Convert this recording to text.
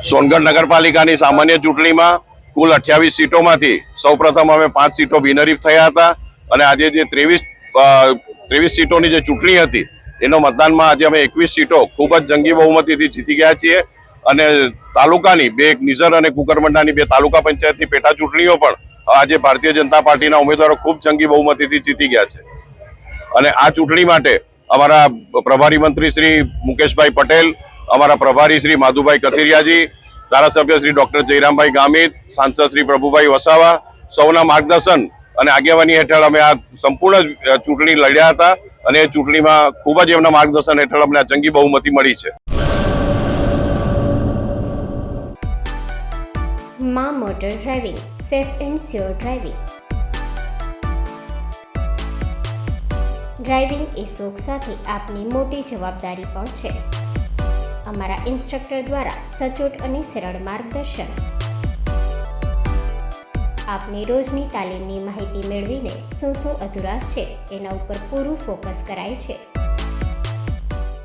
સોનગઢ નગરપાલિકાની સામાન્ય ચૂંટણીમાં કુલ 28 સીટોમાંથી સૌપ્રથમ અમે 5 સીટો બિનહરીફ થયા હતા અને આજે જે 23 સીટોની જે ચૂંટણી હતી એનો મતદાનમાં આજે અમે 21 સીટો ખૂબ જ જંગી બહુમતીથી જીતી ગયા છીએ અને તાલુકાની બે નિઝર અને કુકરમંડાની બે તાલુકા પંચાયતની પેટા ચૂંટણીઓ પણ આજે ભારતીય જનતા પાર્ટીના ઉમેદવારો ખૂબ જંગી બહુમતીથી જીતી ગયા છે અને આ ચૂંટણી માટે અમારા પ્રભારી મંત્રી શ્રી મુકેશભાઈ પટેલ, અમારા પ્રભારી શ્રી માધુભાઈ કથિરિયાજી, ધારાસભ્ય શ્રી ડોક્ટર જયરામભાઈ ગામિત, સાંસદ શ્રી પ્રભુભાઈ વસાવા સૌના માર્ગદર્શન અને આગેવાની હેઠળ અમે આ સંપૂર્ણ ચૂંટણી લડ્યા હતા અને એ ચૂંટણીમાં ખૂબ જ એમના માર્ગદર્શન હેઠળ અમને આ જંગી બહુમતી મળી છે. માં motor driving, safe and sure driving. Driving એ શોખ સાથે આપની મોટી જવાબદારી પણ છે. અમારા ઇન્સ્ટ્રક્ટર દ્વારા સચોટ અને સરળ માર્ગદર્શન. આપની રોજની તાલીમની માહિતી મેળવીને શું અધુરાશ છે એના ઉપર પૂરું ફોકસ કરાય છે.